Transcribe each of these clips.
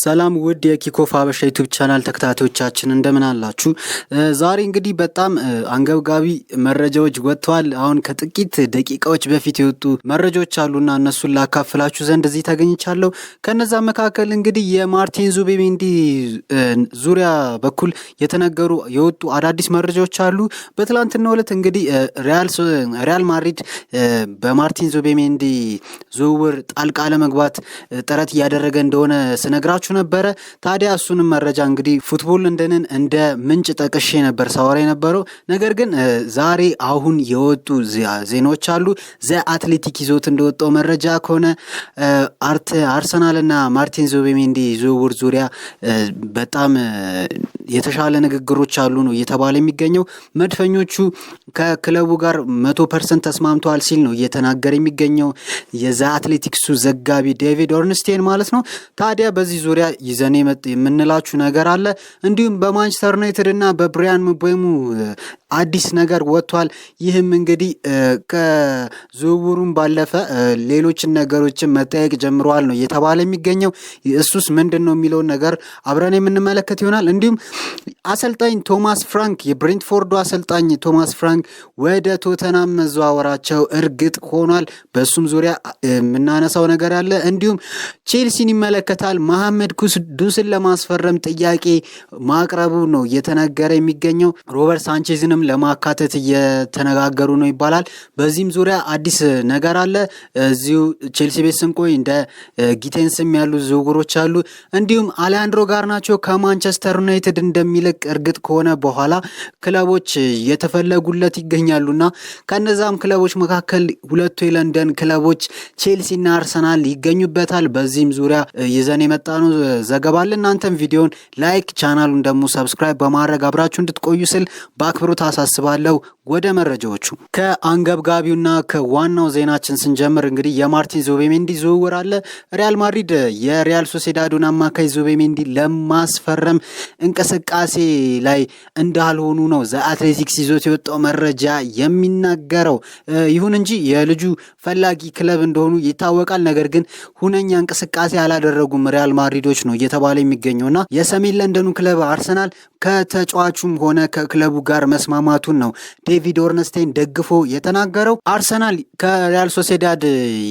ሰላም ውድ የኪኮፍ ሀበሻ ዩቲዩብ ቻናል ተከታታዮቻችን እንደምን አላችሁ? ዛሬ እንግዲህ በጣም አንገብጋቢ መረጃዎች ወጥተዋል። አሁን ከጥቂት ደቂቃዎች በፊት የወጡ መረጃዎች አሉና እነሱን ላካፍላችሁ ዘንድ እዚህ ተገኝቻለሁ። ከነዛ መካከል እንግዲህ የማርቲን ዙቢሜንዲ ዙሪያ በኩል የተነገሩ የወጡ አዳዲስ መረጃዎች አሉ። በትላንትናው ዕለት እንግዲህ ሪያል ማድሪድ በማርቲን ዙቢሜንዲ ዝውውር ጣልቃ ለመግባት ጥረት እያደረገ እንደሆነ ስነግራችሁ ነበረ። ታዲያ እሱንም መረጃ እንግዲህ ፉትቦል ለንደንን እንደ ምንጭ ጠቅሼ ነበር ሳወራ የነበረው። ነገር ግን ዛሬ አሁን የወጡ ዜናዎች አሉ። ዘ አትሌቲክ ይዞት እንደወጣው መረጃ ከሆነ አርሰናልና ማርቲን ዙቢሜንዲ ዝውውር ዙሪያ በጣም የተሻለ ንግግሮች አሉ ነው እየተባለ የሚገኘው። መድፈኞቹ ከክለቡ ጋር 100% ተስማምተዋል ሲል ነው እየተናገረ የሚገኘው የዘ አትሌቲክሱ ዘጋቢ ዴቪድ ኦርንስቴን ማለት ነው። ታዲያ በዚህ ዙሪያ ይዘን የምንላችሁ ነገር አለ። እንዲሁም በማንቸስተር ዩናይትድ እና በብሪያን ምቤሞ አዲስ ነገር ወጥቷል። ይህም እንግዲህ ከዝውውሩም ባለፈ ሌሎችን ነገሮችን መጠየቅ ጀምረዋል ነው እየተባለ የሚገኘው። እሱስ ምንድን ነው የሚለውን ነገር አብረን የምንመለከት ይሆናል። እንዲሁም አሰልጣኝ ቶማስ ፍራንክ የብሬንትፎርዱ አሰልጣኝ ቶማስ ፍራንክ ወደ ቶተናም መዘዋወራቸው እርግጥ ሆኗል። በሱም ዙሪያ የምናነሳው ነገር አለ። እንዲሁም ቼልሲን ይመለከታል። መሐመድ ኩዱስን ለማስፈረም ጥያቄ ማቅረቡ ነው እየተነገረ የሚገኘው። ሮበርት ሳንቼዝንም ለማካተት እየተነጋገሩ ነው ይባላል። በዚህም ዙሪያ አዲስ ነገር አለ። እዚሁ ቼልሲ ቤት ስንቆይ እንደ ጊቴንስም ያሉ ዝውውሮች አሉ። እንዲሁም አሌሃንድሮ ጋርናቾ ከማንቸስተር ዩናይትድ እንደሚለቅ እርግጥ ከሆነ በኋላ ክለቦች የተፈለጉለት ይገኛሉና ከነዛም ክለቦች መካከል ሁለቱ የለንደን ክለቦች ቼልሲና አርሰናል ይገኙበታል። በዚህም ዙሪያ ይዘን የመጣ ነው ዘገባ አለ። እናንተም ቪዲዮን ላይክ ቻናሉን ደግሞ ሰብስክራይብ በማድረግ አብራችሁ እንድትቆዩ ስል በአክብሮት አሳስባለሁ። ወደ መረጃዎቹ ከአንገብጋቢውና ከዋናው ዜናችን ስንጀምር እንግዲህ የማርቲን ዙቢሜንዲ ዝውውር አለ። ሪያል ማድሪድ የሪያል ሶሴዳዱን አማካይ ዙቢሜንዲ ለማስፈረም እንቅስቃሴ ላይ እንዳልሆኑ ነው ዘ አትሌቲክስ ይዞት የወጣው መረጃ የሚናገረው። ይሁን እንጂ የልጁ ፈላጊ ክለብ እንደሆኑ ይታወቃል። ነገር ግን ሁነኛ እንቅስቃሴ አላደረጉም ሪያል ማድሪዶች ነው እየተባለ የሚገኘውና የሰሜን ለንደኑ ክለብ አርሰናል ከተጫዋቹም ሆነ ከክለቡ ጋር መስማማቱን ነው ዴቪድ ኦርንስቴን ደግፎ የተናገረው። አርሰናል ከሪያል ሶሴዳድ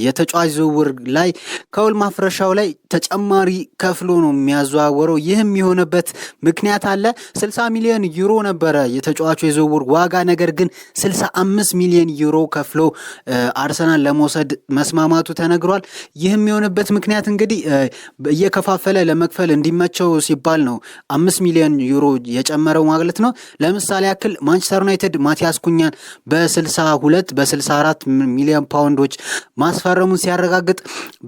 የተጫዋች ዝውውር ላይ ከውል ማፍረሻው ላይ ተጨማሪ ከፍሎ ነው የሚያዘዋወረው። ይህም የሆነበት ምክንያት አለ። 60 ሚሊዮን ዩሮ ነበረ የተጫዋቹ የዝውውር ዋጋ። ነገር ግን 65 ሚሊዮን ዩሮ ከፍሎ አርሰናል ለመውሰድ መስማማቱ ተነግሯል። ይህም የሆነበት ምክንያት እንግዲህ እየከፋፈለ ለመክፈል እንዲመቸው ሲባል ነው 5 ሚሊዮን ዩሮ የጨመረው ማለት ነው። ለምሳሌ ያክል ማንቸስተር ዩናይትድ ማቲያስ ኩኛን በ62 በ64 ሚሊዮን ፓውንዶች ማስፈረሙን ሲያረጋግጥ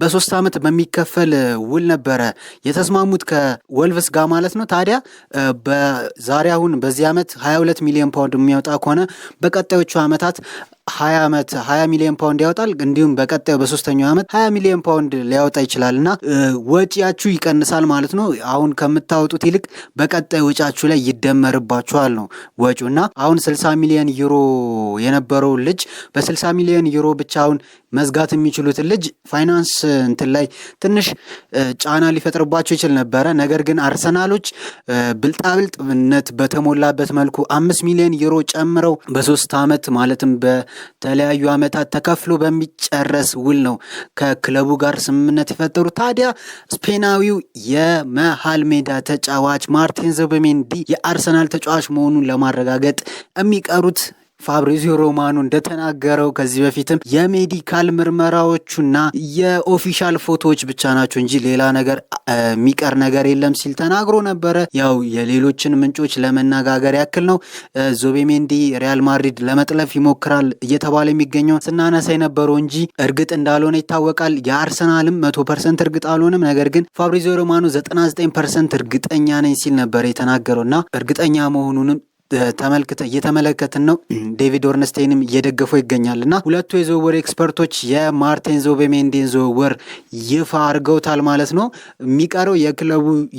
በ3 ዓመት በሚከፈል ውል ነበረ የተስማሙት ከወልቭስ ጋር ማለት ነው። ታዲያ በዛሬ አሁን በዚህ ዓመት 22 ሚሊዮን ፓውንድ የሚያወጣ ከሆነ በቀጣዮቹ ዓመታት 20 ሚሊዮን ፓውንድ ያወጣል። እንዲሁም በቀጣዩ በሶስተኛው ዓመት 20 ሚሊዮን ፓውንድ ሊያወጣ ይችላልና ወጪያችሁ ይቀንሳል ማለት ነው። አሁን ከምታወጡት ይልቅ በቀጣዩ ወጪያችሁ ላይ ይደመርባችኋል ነው ወጪውና አሁን 60 ሚሊዮን ዩሮ የነበረው ልጅ በ60 ሚሊዮን ዩሮ ብቻ አሁን መዝጋት የሚችሉትን ልጅ ፋይናንስ እንትን ላይ ትንሽ ጫና ሊፈጥርባቸው ይችል ነበረ። ነገር ግን አርሰናሎች ብልጣብልጥነት በተሞላበት መልኩ 5 ሚሊዮን ዩሮ ጨምረው በ3 ዓመት ማለትም በተለያዩ ዓመታት ተከፍሎ በሚጨረስ ውል ነው ከክለቡ ጋር ስምምነት የፈጠሩ። ታዲያ ስፔናዊው የመሃል ሜዳ ተጫዋች ማርቲን ዙቢሜንዲ የአርሰናል ተጫዋች መሆኑን ለማረጋገጥ የሚቀሩት ፋብሪዚዮ ሮማኖ እንደተናገረው ከዚህ በፊትም የሜዲካል ምርመራዎቹና የኦፊሻል ፎቶዎች ብቻ ናቸው እንጂ ሌላ ነገር የሚቀር ነገር የለም ሲል ተናግሮ ነበረ። ያው የሌሎችን ምንጮች ለመነጋገር ያክል ነው። ዙቢሜንዲ ሪያል ማድሪድ ለመጥለፍ ይሞክራል እየተባለ የሚገኘው ስናነሳ የነበረው እንጂ እርግጥ እንዳልሆነ ይታወቃል። የአርሰናልም 100% እርግጥ አልሆነም። ነገር ግን ፋብሪዚዮ ሮማኖ 99% እርግጠኛ ነኝ ሲል ነበር የተናገረውና እርግጠኛ መሆኑንም እየተመለከትን ነው። ዴቪድ ኦርንስቴይንም እየደገፈው ይገኛልና ሁለቱ የዝውውር ኤክስፐርቶች የማርቲን ዙቢሜንዲን ዝውውር ይፋ አድርገውታል ማለት ነው። የሚቀረው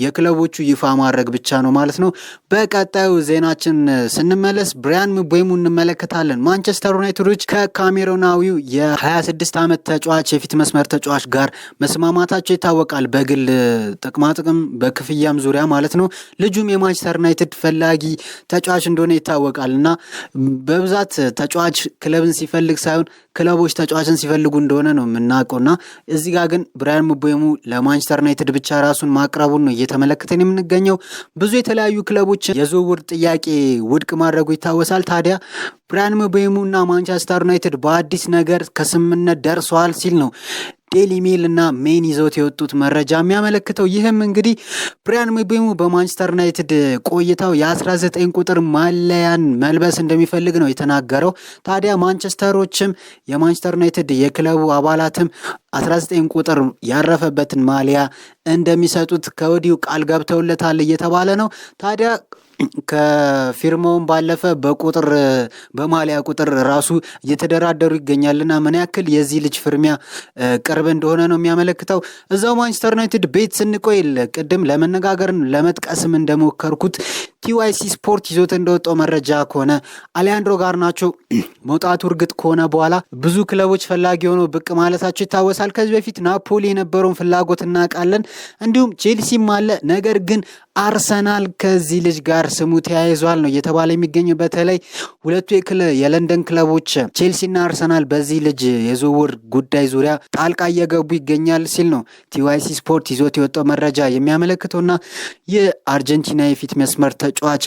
የክለቦቹ ይፋ ማድረግ ብቻ ነው ማለት ነው። በቀጣዩ ዜናችን ስንመለስ ብራያን ምቤሞ እንመለከታለን። ማንቸስተር ዩናይትዶች ከካሜሮናዊው የ26 ዓመት ተጫዋች የፊት መስመር ተጫዋች ጋር መስማማታቸው ይታወቃል። በግል ጥቅማጥቅም በክፍያም ዙሪያ ማለት ነው። ልጁም የማንቸስተር ዩናይትድ ፈላጊ ተጫዋች እንደሆነ ይታወቃል እና በብዛት ተጫዋች ክለብን ሲፈልግ ሳይሆን ክለቦች ተጫዋችን ሲፈልጉ እንደሆነ ነው የምናውቀውና እዚህ ጋር ግን ብራያን ምቤሞ ለማንቸስተር ዩናይትድ ብቻ ራሱን ማቅረቡን ነው እየተመለከተን የምንገኘው። ብዙ የተለያዩ ክለቦች የዝውውር ጥያቄ ውድቅ ማድረጉ ይታወሳል። ታዲያ ብራያን ምቤሞ እና ማንቸስተር ዩናይትድ በአዲስ ነገር ከስምምነት ደርሰዋል ሲል ነው ዴሊ ሜል እና ሜን ይዘውት የወጡት መረጃ የሚያመለክተው። ይህም እንግዲህ ብራያን ምቤሞ በማንቸስተር ዩናይትድ ቆይታው የ19 ቁጥር ማለያን መልበስ እንደሚፈልግ ነው የተናገረው። ታዲያ ማንቸስተሮችም የማንቸስተር ዩናይትድ የክለቡ አባላትም 19 ቁጥር ያረፈበትን ማሊያ እንደሚሰጡት ከወዲሁ ቃል ገብተውለታል እየተባለ ነው። ታዲያ ከፊርማውን ባለፈ በማሊያ ቁጥር ራሱ እየተደራደሩ ይገኛልና ምን ያክል የዚህ ልጅ ፍርሚያ ቅርብ እንደሆነ ነው የሚያመለክተው። እዛው ማንቸስተር ዩናይትድ ቤት ስንቆይ ቅድም ለመነጋገር ለመጥቀስም እንደሞከርኩት ቲዋይሲ ስፖርት ይዞት እንደወጣው መረጃ ከሆነ አሌሃንድሮ ጋርናቾ መውጣቱ እርግጥ ከሆነ በኋላ ብዙ ክለቦች ፈላጊ ሆነው ብቅ ማለታቸው ይታወሳል። ከዚህ በፊት ናፖሊ የነበረውን ፍላጎት እናውቃለን፣ እንዲሁም ቼልሲም አለ። ነገር ግን አርሰናል ከዚህ ልጅ ጋር ስሙ ተያይዟል ነው እየተባለ የሚገኘው። በተለይ ሁለቱ የለንደን ክለቦች ቼልሲና አርሰናል በዚህ ልጅ የዝውውር ጉዳይ ዙሪያ ጣልቃ እየገቡ ይገኛል ሲል ነው ቲዋይሲ ስፖርት ይዞት የወጣው መረጃ የሚያመለክተውና የአርጀንቲና የፊት መስመር ተጫዋች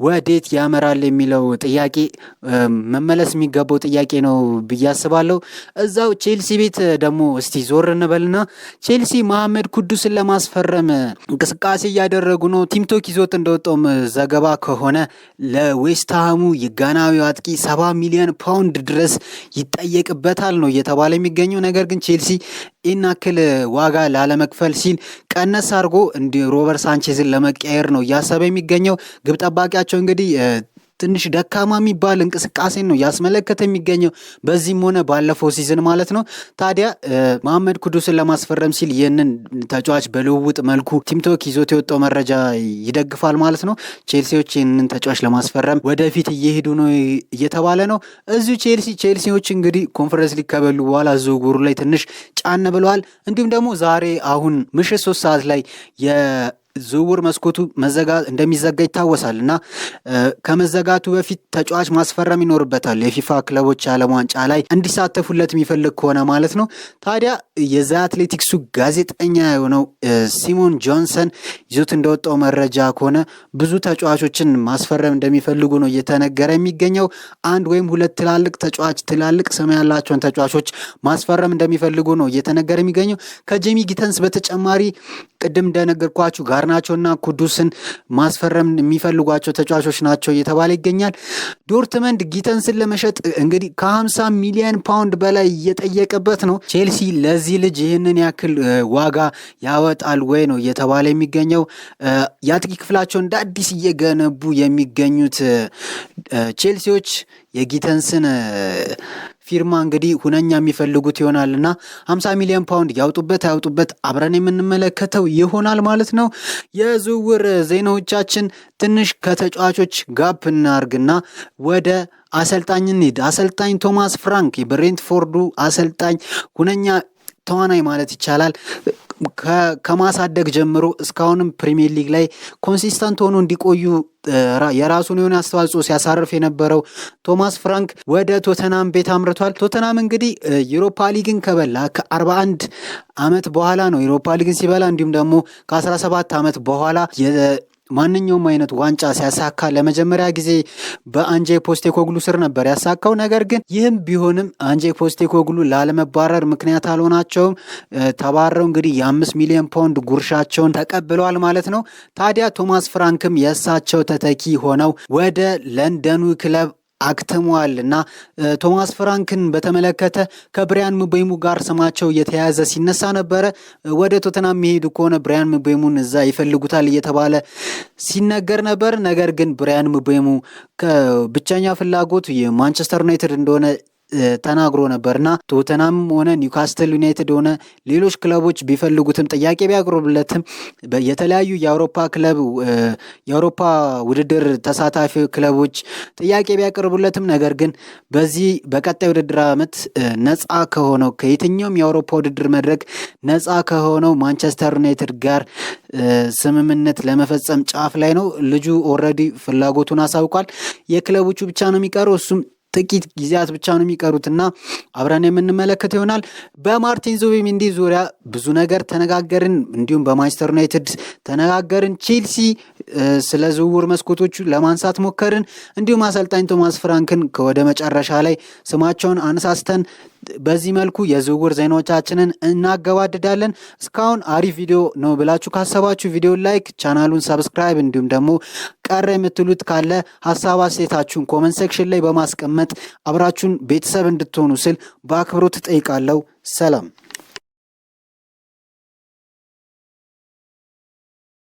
ወዴት ያመራል የሚለው ጥያቄ መመለስ የሚገባው ጥያቄ ነው ብዬ አስባለሁ። እዛው ቼልሲ ቤት ደግሞ እስቲ ዞር እንበልና ቼልሲ መሐመድ ኩዱስን ለማስፈረም እንቅስቃሴ እያደረጉ ነው። ቲምቶክ ይዞት እንደወጣውም ዘገባ ከሆነ ለዌስትሃሙ የጋናዊው አጥቂ 70 ሚሊዮን ፓውንድ ድረስ ይጠየቅበታል ነው እየተባለ የሚገኘው። ነገር ግን ቼልሲ ኢናክል ዋጋ ላለመክፈል ሲል ቀነስ አድርጎ ሮበርት ሳንቼዝን ለመቀየር ነው እያሰበ የሚገኘው። ግብ ጠባቂያቸው እንግዲህ ትንሽ ደካማ የሚባል እንቅስቃሴ ነው ያስመለከተ የሚገኘው በዚህም ሆነ ባለፈው ሲዝን ማለት ነው። ታዲያ መሐመድ ኩዱስን ለማስፈረም ሲል ይህንን ተጫዋች በልውውጥ መልኩ ቲምቶክ ይዞት የወጣው መረጃ ይደግፋል ማለት ነው። ቼልሲዎች ይህንን ተጫዋች ለማስፈረም ወደፊት እየሄዱ ነው እየተባለ ነው። እዚሁ ቼልሲዎች እንግዲህ ኮንፈረንስ ሊግ ከበሉ በኋላ ዝውውሩ ላይ ትንሽ ጫን ብለዋል። እንዲሁም ደግሞ ዛሬ አሁን ምሽት 3 ሰዓት ላይ ዝውውር መስኮቱ እንደሚዘጋ ይታወሳል እና ከመዘጋቱ በፊት ተጫዋች ማስፈረም ይኖርበታል። የፊፋ ክለቦች የዓለም ዋንጫ ላይ እንዲሳተፉለት የሚፈልግ ከሆነ ማለት ነው። ታዲያ የዛ አትሌቲክሱ ጋዜጠኛ የሆነው ሲሞን ጆንሰን ይዞት እንደወጣው መረጃ ከሆነ ብዙ ተጫዋቾችን ማስፈረም እንደሚፈልጉ ነው እየተነገረ የሚገኘው። አንድ ወይም ሁለት ትላልቅ ስም ያላቸውን ተጫዋቾች ማስፈረም እንደሚፈልጉ ነው እየተነገረ የሚገኘው። ከጄሚ ጊተንስ በተጨማሪ ቅድም እንደነገርኳችሁ ጋርናቾና ኩዱስን ማስፈረም የሚፈልጓቸው ተጫዋቾች ናቸው እየተባለ ይገኛል። ዶርትመንድ ጊተንስን ለመሸጥ እንግዲህ ከ50 ሚሊዮን ፓውንድ በላይ እየጠየቀበት ነው። ቼልሲ ለዚህ ልጅ ይህንን ያክል ዋጋ ያወጣል ወይ ነው እየተባለ የሚገኘው። የአጥቂ ክፍላቸው እንደ አዲስ እየገነቡ የሚገኙት ቼልሲዎች የጊተንስን ፊርማ እንግዲህ ሁነኛ የሚፈልጉት ይሆናልና 50 ሚሊዮን ፓውንድ ያውጡበት አብረን የምንመለከተው ይሆናል ማለት ነው። የዝውውር ዜናዎቻችን ትንሽ ከተጫዋቾች ጋፕ እናርግና ወደ አሰልጣኝ እንሂድ። አሰልጣኝ ቶማስ ፍራንክ የብሬንትፎርዱ አሰልጣኝ ሁነኛ ተዋናይ ማለት ይቻላል ከማሳደግ ጀምሮ እስካሁንም ፕሪሚየር ሊግ ላይ ኮንሲስተንት ሆኖ እንዲቆዩ የራሱን የሆነ አስተዋጽኦ ሲያሳርፍ የነበረው ቶማስ ፍራንክ ወደ ቶተናም ቤት አምርቷል። ቶተናም እንግዲህ ዩሮፓ ሊግን ከበላ ከ41 ዓመት በኋላ ነው ዩሮፓ ሊግን ሲበላ፣ እንዲሁም ደግሞ ከ17 ዓመት በኋላ ማንኛውም አይነት ዋንጫ ሲያሳካ ለመጀመሪያ ጊዜ በአንጄ ፖስቴኮግሉ ስር ነበር ያሳካው። ነገር ግን ይህም ቢሆንም አንጄ ፖስቴኮግሉ ላለመባረር ምክንያት አልሆናቸውም። ተባረው እንግዲህ የ5 ሚሊዮን ፓውንድ ጉርሻቸውን ተቀብለዋል ማለት ነው። ታዲያ ቶማስ ፍራንክም የእሳቸው ተተኪ ሆነው ወደ ለንደኑ ክለብ አክትሟል እና ቶማስ ፍራንክን በተመለከተ ከብሪያን ምቤሞ ጋር ስማቸው እየተያያዘ ሲነሳ ነበረ። ወደ ቶተናም የሚሄዱ ከሆነ ብሪያን ምቤሞን እዛ ይፈልጉታል እየተባለ ሲነገር ነበር። ነገር ግን ብሪያን ምቤሞ ከብቸኛ ፍላጎቱ የማንቸስተር ዩናይትድ እንደሆነ ተናግሮ ነበርና ቶተናም ሆነ ኒውካስትል ዩናይትድ ሆነ ሌሎች ክለቦች ቢፈልጉትም ጥያቄ ቢያቀርቡለትም የተለያዩ የአውሮፓ ውድድር ተሳታፊ ክለቦች ጥያቄ ቢያቀርቡለትም ነገር ግን በዚህ በቀጣይ ውድድር ዓመት ነፃ ከሆነው ከየትኛውም የአውሮፓ ውድድር መድረክ ነፃ ከሆነው ማንቸስተር ዩናይትድ ጋር ስምምነት ለመፈጸም ጫፍ ላይ ነው። ልጁ ኦልሬዲ ፍላጎቱን አሳውቋል። የክለቦቹ ብቻ ነው የሚቀረው እሱም ጥቂት ጊዜያት ብቻ ነው የሚቀሩትና አብረን የምንመለከት ይሆናል። በማርቲን ዙቢሜንዲ ዙሪያ ብዙ ነገር ተነጋገርን፣ እንዲሁም በማንቸስተር ዩናይትድ ተነጋገርን። ቼልሲ ስለ ዝውውር መስኮቶቹ ለማንሳት ሞከርን። እንዲሁም አሰልጣኝ ቶማስ ፍራንክን ከወደ መጨረሻ ላይ ስማቸውን አነሳስተን በዚህ መልኩ የዝውውር ዜናዎቻችንን እናገባድዳለን። እስካሁን አሪፍ ቪዲዮ ነው ብላችሁ ካሰባችሁ ቪዲዮ ላይክ፣ ቻናሉን ሰብስክራይብ እንዲሁም ደግሞ ቀረ የምትሉት ካለ ሀሳብ አስተያየታችሁን ኮመንት ሴክሽን ላይ በማስቀመጥ አብራችሁን ቤተሰብ እንድትሆኑ ስል በአክብሮት እጠይቃለሁ። ሰላም።